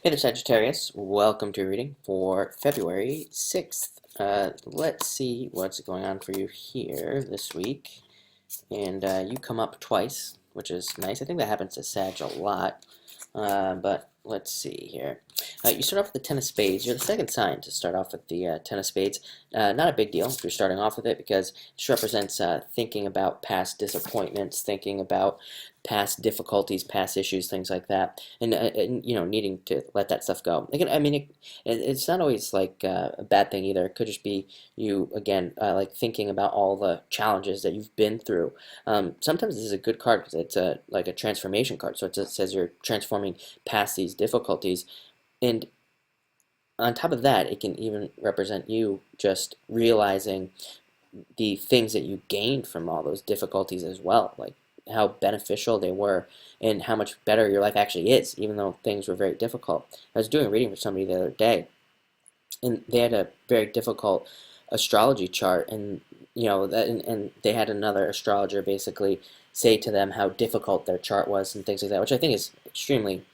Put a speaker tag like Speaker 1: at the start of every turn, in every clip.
Speaker 1: Hey there, Sagittarius. Welcome to your reading for February 6th. Let's see what's going on for you here this week. And you come up twice, which is nice. I think that happens to Sag a lot. But let's see here. You start off with the Ten of Spades. You're the second sign to start off with the Ten of Spades. Not a big deal if you're starting off with it because it just represents thinking about past disappointments, thinking about past difficulties, past issues, things like that, and needing to let that stuff go. Again, I mean, it's not always like a bad thing either. It could just be you again, like thinking about all the challenges that you've been through. Sometimes this is a good card because it's like a transformation card. So it says you're transforming past these difficulties, and on top of that, it can even represent you just realizing the things that you gained from all those difficulties as well, like how beneficial they were and how much better your life actually is, even though things were very difficult. I was doing a reading for somebody the other day, and they had a very difficult astrology chart, and and they had another astrologer basically say to them how difficult their chart was and things like that, which I think is extremely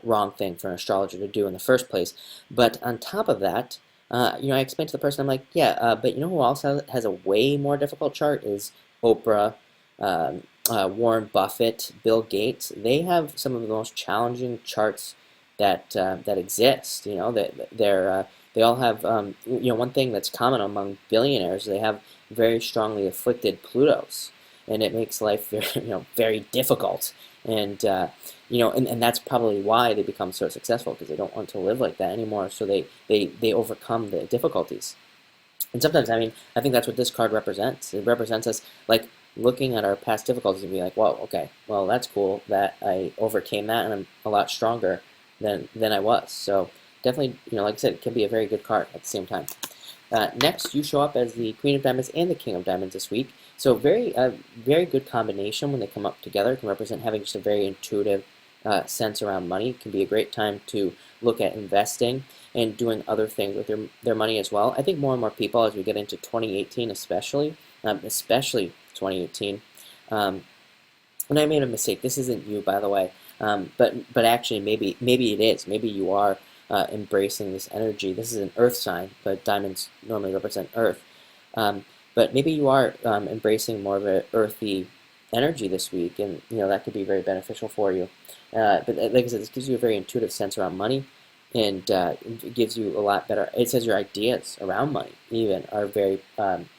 Speaker 1: wrong thing for an astrologer to do in the first place. But on top of that, I explained to the person, I'm like, yeah, but you know who also has a way more difficult chart is Oprah, Warren Buffett, Bill Gates. They have some of the most challenging charts that exist. They all have one thing that's common among billionaires. They have very strongly afflicted Plutos, and it makes life very very difficult. And that's probably why they become so successful, because they don't want to live like that anymore. So they overcome the difficulties. And sometimes, I mean, I think that's what this card represents. It represents us like looking at our past difficulties and being like, whoa, okay, well, that's cool that I overcame that and I'm a lot stronger than I was. So definitely, like I said, it can be a very good card at the same time. Next, you show up as the Queen of Diamonds and the King of Diamonds this week. So very good combination when they come up together. It can represent having just a very intuitive sense around money. It can be a great time to look at investing and doing other things with their money as well. I think more and more people, as we get into 2018 especially 2018, and I made a mistake. This isn't you, by the way, but actually maybe it is. Maybe you are embracing this energy. This is an earth sign, but diamonds normally represent earth. But maybe you are embracing more of an earthy energy this week, and that could be very beneficial for you. But like I said, this gives you a very intuitive sense around money, and it gives you a lot better. It says your ideas around money even are very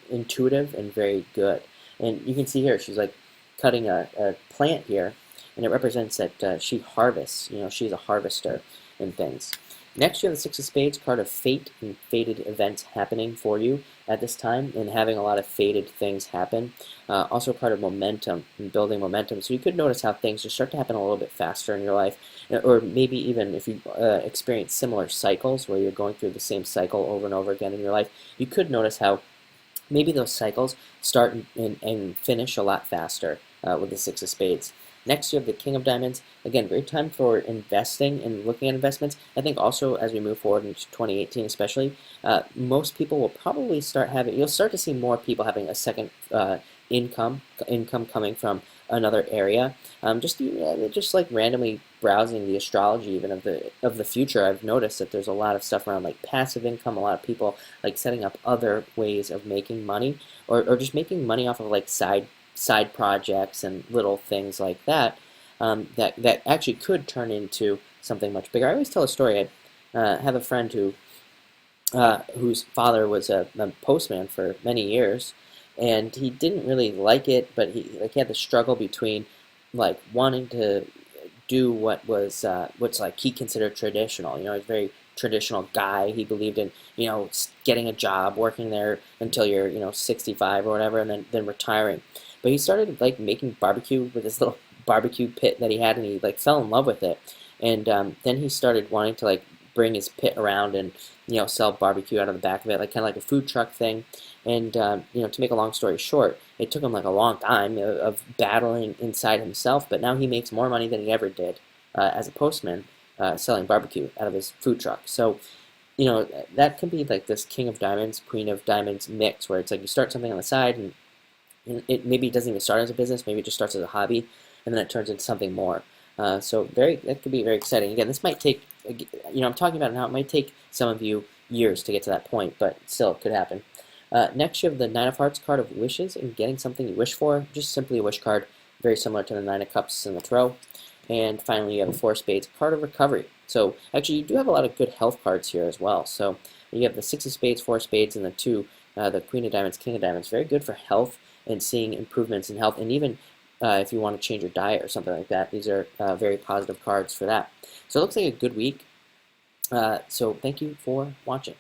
Speaker 1: intuitive and very good. And you can see here she's like cutting a plant here, and it represents that she harvests. She's a harvester and things. Next, you have the Six of Spades, card of fate and fated events happening for you at this time, and having a lot of fated things happen. Also, a card of momentum and building momentum. So you could notice how things just start to happen a little bit faster in your life, or maybe even if you experience similar cycles where you're going through the same cycle over and over again in your life, you could notice how maybe those cycles start and finish a lot faster with the Six of Spades. Next, you have the King of Diamonds. Again, great time for investing and looking at investments. I think also as we move forward into 2018 especially, most people will probably you'll start to see more people having a second income coming from another area. Just like randomly browsing the astrology even of the future, I've noticed that there's a lot of stuff around like passive income, a lot of people like setting up other ways of making money, or just making money off of like side projects and little things like that, that actually could turn into something much bigger. I always tell a story. I have a friend whose father was a postman for many years, and he didn't really like it, but he had the struggle between like wanting to do what's like he considered traditional. He's a very traditional guy. He believed in getting a job, working there until you're 65 or whatever, and then retiring. But he started like making barbecue with this little barbecue pit that he had, and he like fell in love with it. And then he started wanting to like bring his pit around and sell barbecue out of the back of it, like kind of like a food truck thing. And to make a long story short, it took him like a long time of battling inside himself. But now he makes more money than he ever did as a postman selling barbecue out of his food truck. So that can be like this King of Diamonds, Queen of Diamonds mix, where it's like you start something on the side, and maybe it doesn't even start as a business, maybe it just starts as a hobby, and then it turns into something more. So that could be very exciting. Again, this might take, I'm talking about how it might take some of you years to get to that point, but still, it could happen. Next, you have the Nine of Hearts card of wishes and getting something you wish for. Just simply a wish card, very similar to the Nine of Cups in the Tarot. And finally, you have the Four of Spades card of recovery. So actually, you do have a lot of good health cards here as well. So you have the Six of Spades, Four of Spades, and the Queen of Diamonds, King of Diamonds. Very good for health and seeing improvements in health, and even if you want to change your diet or something like that, these are very positive cards for that. So it looks like a good week. So thank you for watching.